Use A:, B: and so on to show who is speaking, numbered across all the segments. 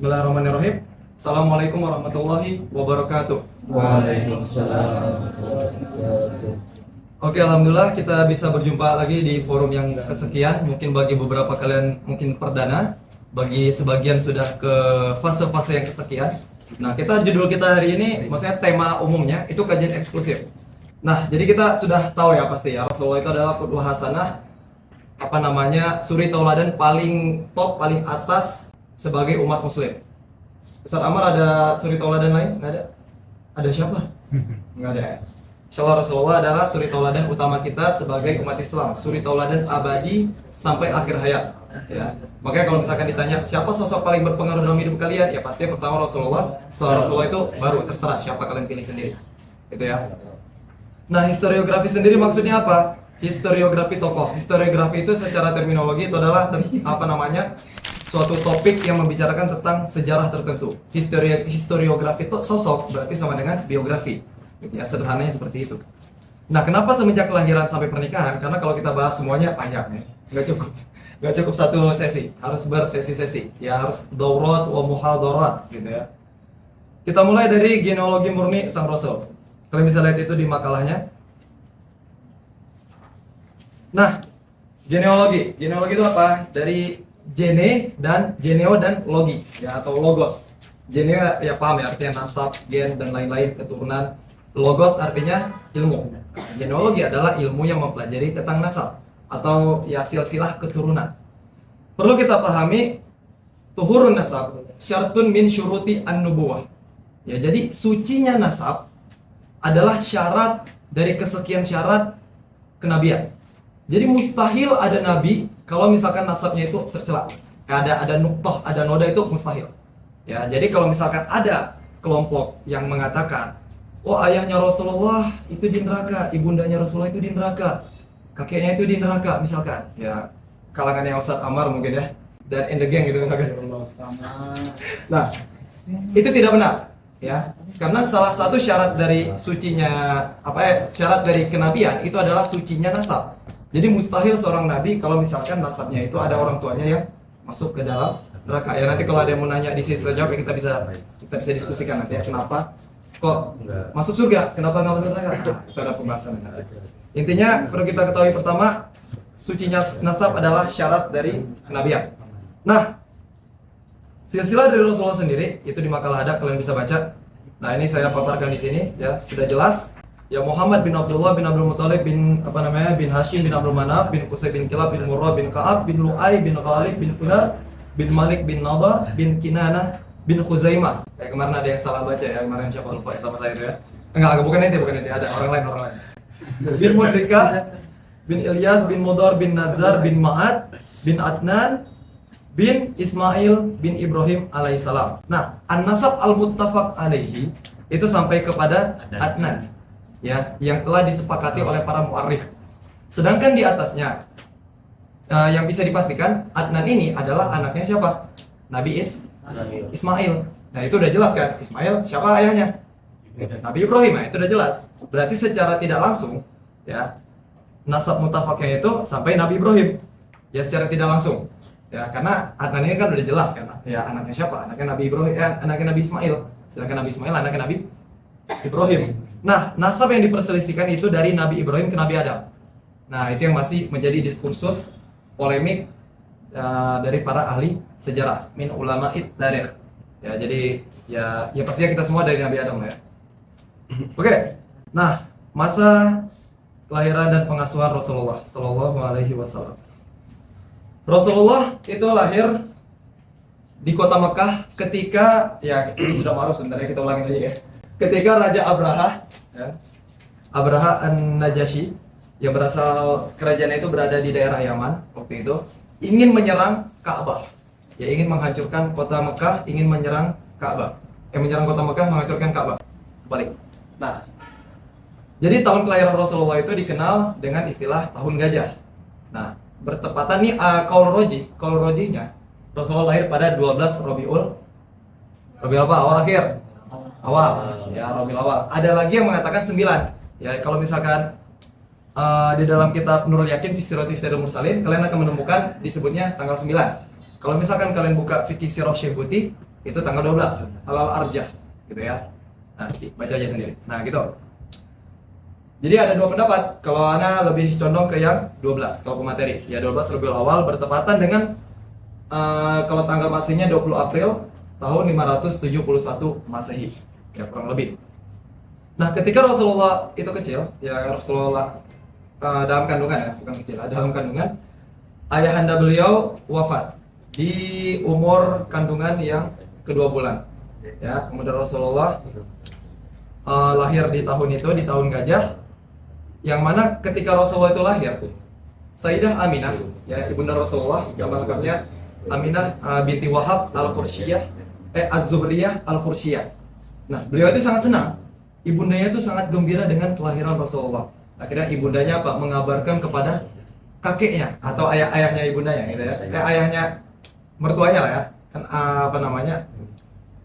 A: Bismillahirrahmanirrahim. Assalamualaikum warahmatullahi wabarakatuh.
B: Waalaikumsalam warahmatullahi wabarakatuh.
A: Oke, alhamdulillah kita bisa berjumpa lagi di forum yang kesekian. Mungkin bagi beberapa kalian mungkin perdana, bagi sebagian sudah ke fase-fase yang kesekian. Nah, judul kita hari ini, maksudnya tema umumnya itu kajian eksklusif. Nah, jadi kita sudah tahu ya pasti ya, Rasulullah itu adalah qudwah hasanah, suri tauladan paling top, paling atas sebagai umat muslim. Ustaz Amar ada suri tauladan lain? Nggak ada? Ada siapa? Nggak ada ya? Insyaallah Rasulullah adalah suri tauladan utama kita sebagai umat Islam, suri tauladan abadi sampai akhir hayat. Ya. Makanya kalau misalkan ditanya siapa sosok paling berpengaruh dalam hidup kalian, ya pasti pertama Rasulullah. Setelah Rasulullah itu baru terserah siapa kalian pilih sendiri. Itu ya. Nah, historiografi sendiri maksudnya apa? Historiografi tokoh. Historiografi itu secara terminologi itu adalah suatu topik yang membicarakan tentang sejarah tertentu. Historiografi itu sosok berarti sama dengan biografi. Ya, sederhananya seperti itu. Nah, kenapa semenjak kelahiran sampai pernikahan? Karena kalau kita bahas semuanya panjang ya. Nggak cukup satu sesi, harus bersesi-sesi. Ya, harus daurat wa muhadarat gitu ya. Kita mulai dari genealogi murni sang rasul. Kalian bisa lihat itu di makalahnya. Nah, genealogi itu apa? Dari geneo dan logi ya, atau logos. Geneo ya paham ya, artinya nasab, gen dan lain-lain, keturunan. Logos artinya ilmu. Genealogi adalah ilmu yang mempelajari tentang nasab atau ya silsilah keturunan. Perlu kita pahami tuhurun nasab syartun min syuruti an-nubuwah. Ya, jadi sucinya nasab adalah syarat dari kesekian syarat kenabian. Jadi mustahil ada nabi kalau misalkan nasabnya itu tercela. Ada nuqtah, ada noda, itu mustahil. Ya, jadi kalau misalkan ada kelompok yang mengatakan, oh ayahnya Rasulullah itu di neraka, ibundanya Rasulullah itu di neraka, kakeknya itu di neraka misalkan. Ya, kalangannya Ustaz Amar mungkin ya, dan in the gang gitu misalkan. Nah, itu tidak benar. Ya, karena salah satu syarat dari syarat dari kenabian itu adalah sucinya nasab. Jadi mustahil seorang nabi kalau misalkan nasabnya itu ada orang tuanya yang masuk ke dalam neraka. Ya, nanti kalau ada yang mau nanya di sisi terjawab ya kita bisa diskusikan nanti ya, kenapa kok masuk surga, kenapa nggak masuk neraka. Nah, itu ada pembahasan nanti. Intinya perlu kita ketahui pertama, sucinya nasab adalah syarat dari kenabian. Nah, silsilah dari Rasulullah sendiri itu di makalah ada, kalian bisa baca. Nah, ini saya paparkan di sini ya, sudah jelas. Ya, Muhammad bin Abdullah bin Abdul Muthalib bin bin Hashim bin Abdul Manaf bin Qusay bin Kilab bin Murrah bin Ka'ab bin Lu'ay bin Ghalib bin Funar bin Malik bin Nadar bin Kinanah bin Khuzaimah. Ya, kemarin ada yang salah baca ya, kemarin siapa lupa ya sama saya itu ya. Enggak, bukan ini, ada orang lain. Bin Mudrika bin Ilyas bin Mudar bin Nazar bin Ma'ad bin Adnan bin Ismail bin Ibrahim alaihissalam. Nah, an-nasab al-muttafaq alaihi itu sampai kepada Adnan ya, yang telah disepakati oleh para mu'arrikh. Sedangkan di atasnya yang bisa dipastikan Adnan ini adalah anaknya siapa? Nabi Ismail. Nah, itu udah jelas kan? Ismail siapa ayahnya? Nabi Ibrahim. Nah, itu udah jelas. Berarti secara tidak langsung ya, nasab muttafaqnya itu sampai Nabi Ibrahim. Ya, secara tidak langsung. Ya, karena Adnan ini kan udah jelas kan, ya anaknya siapa? Anaknya Nabi Ibrahim, anaknya Nabi Ismail. Sedangkan Nabi Ismail anaknya Nabi Ibrahim. Nah, nasab yang diperselisihkan itu dari Nabi Ibrahim ke Nabi Adam. Nah, itu yang masih menjadi diskursus polemik dari para ahli sejarah, min ulama'id tarikh. Ya, jadi ya pastinya kita semua dari Nabi Adam ya. Oke. Nah, masa kelahiran dan pengasuhan Rasulullah sallallahu alaihi wasallam. Rasulullah itu lahir di kota Mekah ketika, ya ini sudah ma'ruf sebenarnya, kita ulangin lagi ya. Ketika Raja Abraha An-Najasyi yang berasal kerajaannya itu berada di daerah Yaman waktu itu, ingin menyerang Ka'bah. Ya, ingin menghancurkan kota Mekah, ingin menyerang Ka'bah. Menyerang kota Mekah, menghancurkan Ka'bah. Kebalik. Nah, jadi tahun kelahiran Rasulullah itu dikenal dengan istilah tahun gajah. Nah, bertepatan nih kaul rojinya Rasulullah lahir pada 12 Rabiul awal ya, Rabiul awal. Ada lagi yang mengatakan 9 ya. Kalau misalkan di dalam kitab Nurul Yakin fi Sirati Sayyidil Mursalin, kalian akan menemukan disebutnya tanggal 9. Kalau misalkan kalian buka fikih Sirah Syekh Buti, itu tanggal 12 halal arjah gitu ya. Nah, baca aja sendiri. Nah, gitu. Jadi ada dua pendapat. Kalau ana lebih condong ke yang 12 kalau pemateri. Ya 12 Rabiul Awal bertepatan dengan kalau tanggal masihnya 20 April tahun 571 Masehi. Ya kurang lebih. Nah, ketika Rasulullah itu kecil, ya Rasulullah dalam kandungan ya, bukan kecil, dalam kandungan, ayahanda beliau wafat di umur kandungan yang kedua bulan. Ya, kemudian Rasulullah lahir di tahun itu, di tahun gajah, yang mana ketika Rasulullah itu lahir, Sayyidah Aminah, ya ibunda Rasulullah, nama lengkapnya Aminah binti Wahab al-Qursyiyah, Az-Zubriyah al-Qursyiyah. Nah, beliau itu sangat senang. Ibundanya itu sangat gembira dengan kelahiran Rasulullah. Akhirnya ibundanya apa? Mengabarkan kepada kakeknya atau ayahnya ibundanya gitu ya. Ayahnya mertuanya lah ya. Kan apa namanya?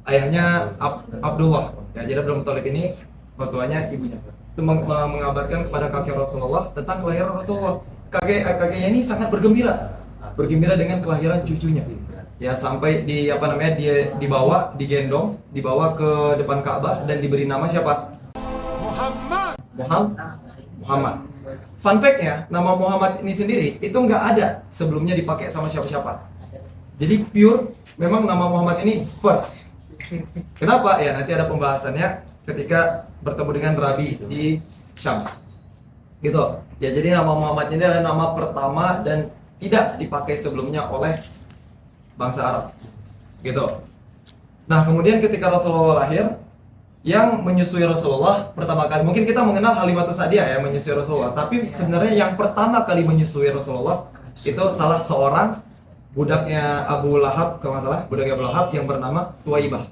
A: Ayahnya Abdullah. Ya, jadi Abdul Muthalib ini mertuanya ibunya. Itu mengabarkan kepada kakek Rasulullah tentang kelahiran Rasulullah. Kakeknya ini sangat bergembira. Bergembira dengan kelahiran cucunya. Ya, sampai dia digendong, dibawa ke depan Ka'bah dan diberi nama siapa? Muhammad. Fun fact-nya, nama Muhammad ini sendiri itu nggak ada sebelumnya dipakai sama siapa-siapa. Jadi pure memang nama Muhammad ini first. Kenapa? Ya nanti ada pembahasannya ketika bertemu dengan Rabi di Syams. Gitu. Ya jadi nama Muhammad ini adalah nama pertama dan tidak dipakai sebelumnya oleh bangsa Arab. Gitu. Nah, kemudian ketika Rasulullah lahir, yang menyusui Rasulullah pertama kali, mungkin kita mengenal Halimatus Sa'diyah ya menyusui Rasulullah, tapi sebenarnya yang pertama kali menyusui Rasulullah itu salah seorang budaknya Abu Lahab, kalau nggak salah, budaknya Abu Lahab yang bernama Thuwaibah.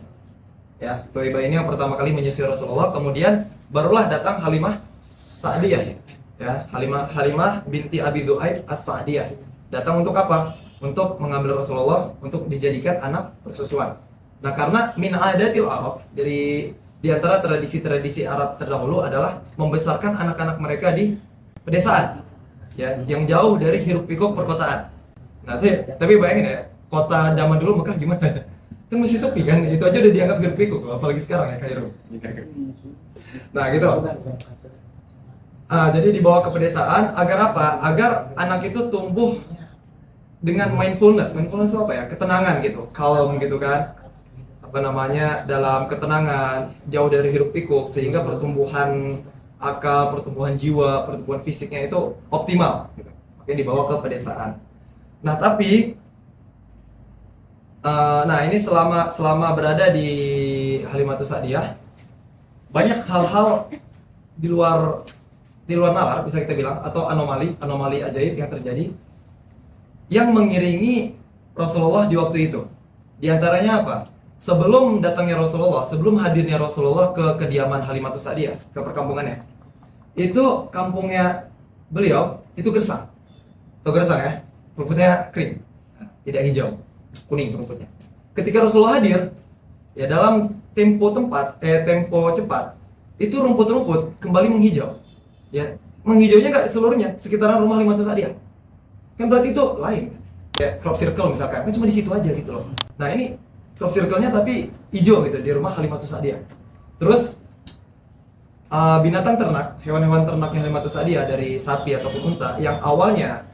A: Ya, Thuwaibah ini yang pertama kali menyusui Rasulullah, kemudian barulah datang Halimah Sa'diyah. Ya, Halimah binti Abi Dhu'aib As-Sa'diyah. Datang untuk apa? Untuk mengambil Rasulullah untuk dijadikan anak persusuan. Nah, karena min adatil Arab, di antara tradisi-tradisi Arab terdahulu adalah membesarkan anak-anak mereka di pedesaan, ya, yang jauh dari hiruk pikuk perkotaan. Nah, tapi bayangin ya, kota zaman dulu Mekah gimana? Kan masih sepi kan, itu aja udah dianggap hiruk pikuk, apalagi sekarang ya Kairo. Nah, gitu. Jadi dibawa ke pedesaan agar apa? Agar anak itu tumbuh dengan mindfulness itu apa ya? Ketenangan gitu, calm gitu kan. Apa namanya? Dalam ketenangan, jauh dari hiruk pikuk sehingga pertumbuhan akal, pertumbuhan jiwa, pertumbuhan fisiknya itu optimal gitu. Makanya dibawa ke pedesaan. Nah, tapi ini selama berada di Halimatus Sa'diyah banyak hal-hal di luar nalar bisa kita bilang atau anomali ajaib yang terjadi yang mengiringi Rasulullah di waktu itu. Di antaranya apa? Sebelum datangnya Rasulullah, sebelum hadirnya Rasulullah ke kediaman Halimatus Sa'diyah, ke perkampungannya, itu kampungnya beliau itu gersang. Tahu gersang ya? Rumputnya kering, tidak hijau, kuning rumputnya. Ketika Rasulullah hadir, ya dalam tempo cepat, itu rumput-rumput kembali menghijau. Ya, menghijaunya nggak seluruhnya, sekitaran rumah Halimatus Sa'diyah. Kan berarti itu lain. Ya, crop circle misalkan, kan cuma di situ aja gitu loh. Nah, ini crop circle-nya tapi hijau gitu di rumah Halimatus Sa'diyah. Terus binatang ternak, hewan-hewan ternaknya Halimatus Sa'diyah dari sapi ataupun unta yang awalnya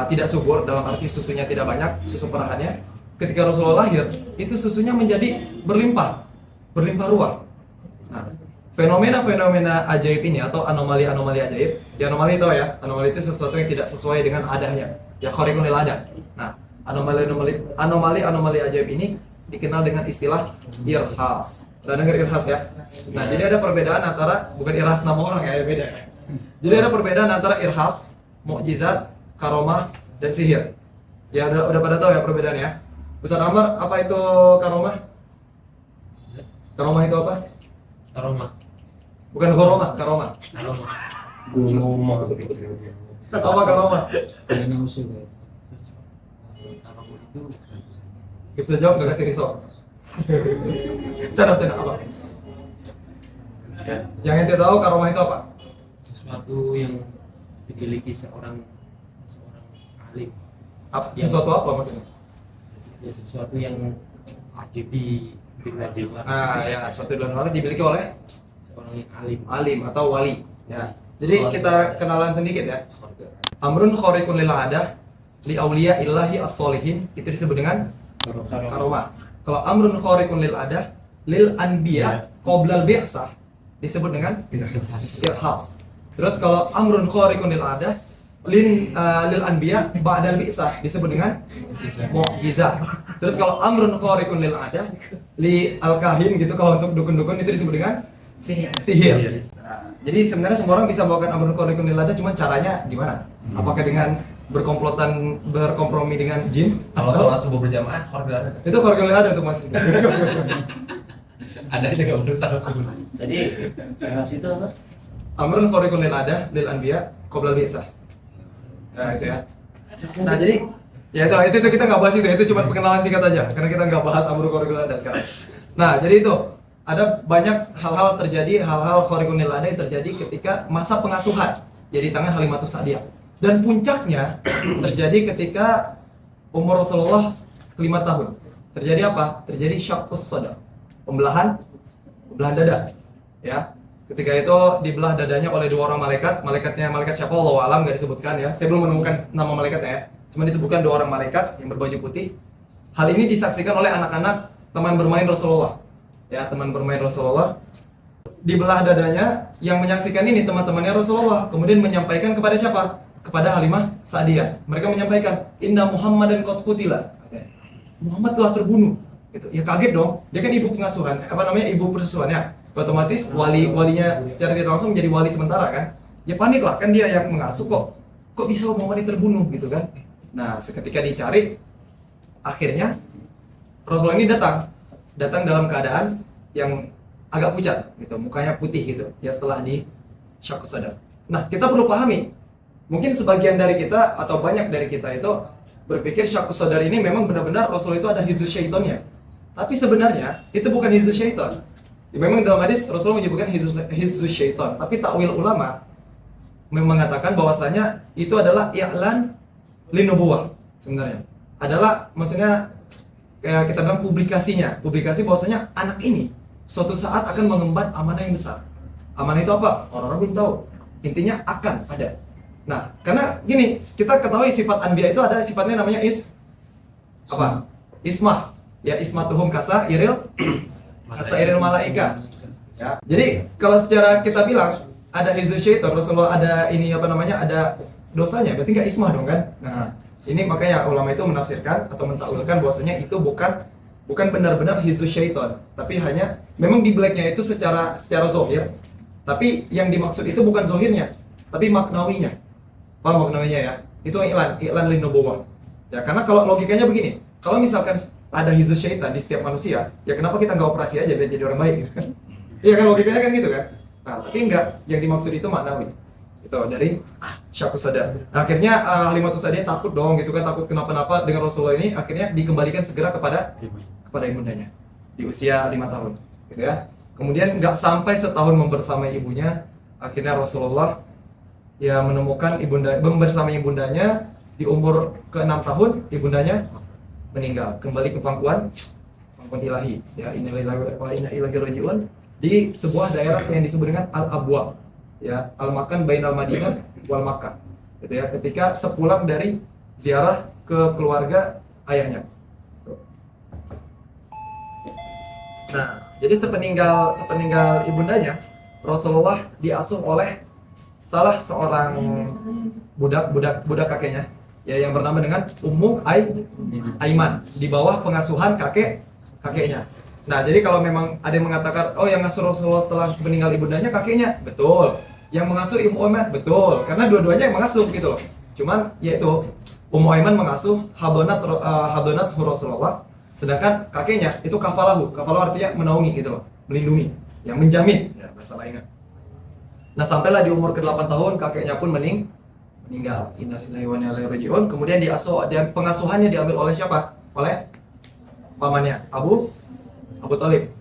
A: tidak subur, dalam arti susunya tidak banyak, susu perahannya, ketika Rasulullah lahir, itu susunya menjadi berlimpah ruah. Nah, fenomena-fenomena ajaib ini atau anomali-anomali ajaib, ya anomali tahu ya, anomali itu sesuatu yang tidak sesuai dengan adanya, ya khariqun lil ada. Nah, anomali ajaib ini dikenal dengan istilah irhas. Udah dengar irhas ya? Nah, jadi ada perbedaan antara, bukan irhas nama orang ya, beda. Jadi ada perbedaan antara irhas, mukjizat, karomah, dan sihir. Ya udah pada tahu ya perbedaannya. Ustaz Amar, apa itu karomah? Karomah itu apa?
C: Aroma.
A: Bukan koromah, karomah.
B: Guloma.
A: Apa karomah?
C: Aroma itu
A: Bisa jawab nggak kasih risau? Cara apa? Yang ente tahu karomah itu apa?
C: sesuatu yang dimiliki seorang alim.
A: Sesuatu apa maksudnya?
C: Ya sesuatu yang wajib diwajibkan
A: Nah, ya satu dan lain dimiliki oleh
C: seorang yang alim.
A: alim atau wali. Ya. Jadi kita kenalan sedikit ya. Amrun khariqun lil adah li auliya illahi as-solihin itu disebut dengan karomah. Kalau amrun khariqun lil adah lil anbiya qoblal bi'sah disebut dengan irhas. Terus kalau amrun khariqun lil adah lil anbiya ba'dal bi'sah disebut dengan mukjizat. Terus kalau amrun khariqun lil adah li al-kahin gitu, kalau untuk dukun-dukun itu disebut dengan sihir. Nah, jadi sebenarnya semua orang bisa melakukan amrun khariqun lil adah, cuman caranya gimana? Apakah dengan berkompromi dengan jin?
B: Kalau
A: Atau-
B: sholat subuh berjamaah, keluarga ada.
A: itu khariqun lil adah untuk masih.
B: Ada aja nggak perlu sholat subuh.
D: Jadi ras itu apa?
A: Amrun khariqun lil adah lil anbiya qoblal bi'sah. Nah, itu ya. Nah, jadi ya itu kita nggak bahas itu cuma perkenalan singkat aja karena kita nggak bahas amrun khariqun lil adah sekarang. Nah, jadi itu ada banyak hal-hal terjadi, hal-hal khariqun lil adah yang terjadi ketika masa pengasuhan ya di tangan Halimatus Sa'diyah. Dan puncaknya terjadi ketika umur Rasulullah 5 tahun. Terjadi apa? Terjadi syaqqus sadr. Pembelahan dada. Ya. Ketika itu dibelah dadanya oleh dua orang malaikat. Malaikat siapa? Allahu a'lam, enggak disebutkan ya. Saya belum menemukan nama malaikatnya ya. Cuma disebutkan dua orang malaikat yang berbaju putih. Hal ini disaksikan oleh anak-anak teman bermain Rasulullah. Ya, teman bermain Rasulullah. Dibelah dadanya, yang menyaksikan ini teman-temannya Rasulullah. Kemudian menyampaikan kepada siapa? Kepada Halimah Sa'diyah. Mereka menyampaikan, "Inna Muhammadan qad qutila." Muhammad telah terbunuh. Gitu. Ya kaget dong. Dia kan ibu pengasuhan, ibu persusuannya. Otomatis walinya secara tidak langsung menjadi wali sementara kan. Ya panik lah, kan dia yang mengasuh kok bisa Muhammad terbunuh gitu kan. Nah, seketika dicari, akhirnya Rasulullah ini datang dalam keadaan yang agak pucat gitu, mukanya putih gitu. Ya setelah di syaqqus sadr. Nah, kita perlu pahami, mungkin sebagian dari kita atau banyak dari kita itu berpikir syaqqus sadr ini memang benar-benar Rasul itu ada hizuz syaitonnya. Tapi sebenarnya itu bukan hizuz syaiton. Ya, memang dalam hadis Rasulullah menyebutkan hizuz syaiton, tapi takwil ulama mengatakan bahwasanya itu adalah i'lan linubuwah sebenarnya. Adalah maksudnya kayak kita bilang publikasi bahwasanya anak ini suatu saat akan mengemban amanah yang besar. Amanah itu apa? Orang-orang belum tahu. Intinya akan ada. Nah, karena gini, kita ketahui sifat anbiya itu ada sifatnya namanya ismah. Ya, ismatuhum kasa iril malaika. Ya. Jadi kalau secara kita bilang ada hizuz syaitan, Rasulullah ada ada dosanya, berarti nggak ismah dong kan? Nah, ini makanya ulama itu menafsirkan atau mentakwilkan bahwasanya itu bukan benar-benar hizuz syaitan, tapi hanya memang di blacknya itu secara zahir, tapi yang dimaksud itu bukan zahirnya, tapi maknawinya. Paham maknawinya ya? Itu i'lan linubuwah. Ya, karena kalau logikanya begini, kalau misalkan ada hizuz syaitan di setiap manusia, ya kenapa kita nggak operasi aja biar jadi orang baik gitu kan? Iya kan, logikanya kan gitu kan? Nah, tapi enggak, yang dimaksud itu maknawi. Itu dari syaqqus sadr. Akhirnya Halimatus Sa'diyah takut dong gitu kan, takut kenapa-napa dengan Rasulullah ini, akhirnya dikembalikan segera kepada ibundanya di usia 5 tahun gitu ya. Kemudian nggak sampai setahun membersamai ibunya, akhirnya Rasulullah ya menemukan membersamai ibundanya di umur ke-6 tahun, ibundanya meninggal, kembali ke pangkuan ilahi ya, innalillahi wa inna ilaihi raji'un, di sebuah daerah yang disebut dengan Al-Abwa ya, Al-Makan bainal Madinah wal Makkah gitu ya, ketika sepulang dari ziarah ke keluarga ayahnya. Nah, jadi sepeninggal ibundanya, Rasulullah diasuh oleh salah seorang budak kakeknya ya, yang bernama dengan Ummu Aiman, di bawah pengasuhan kakeknya. Nah, jadi kalau memang ada yang mengatakan, oh yang ngasuh Rasulullah setelah sepeninggal ibundanya kakeknya, betul. Yang mengasuh Ummu Aiman, betul. Karena dua-duanya yang mengasuh gitu loh. Cuman yaitu Ummu Aiman mengasuh hadonat Rasulullah, sedangkan kakeknya itu kafalahu. Kafalahu artinya menaungi gitu loh, melindungi, yang menjamin ya bahasa lainnya. Nah, sampailah di umur ke-8 tahun kakeknya pun meninggal. Innalillahi wa inna ilaihi raji'un. Kemudian pengasuhannya diambil oleh siapa? Oleh pamannya Abu Thalib.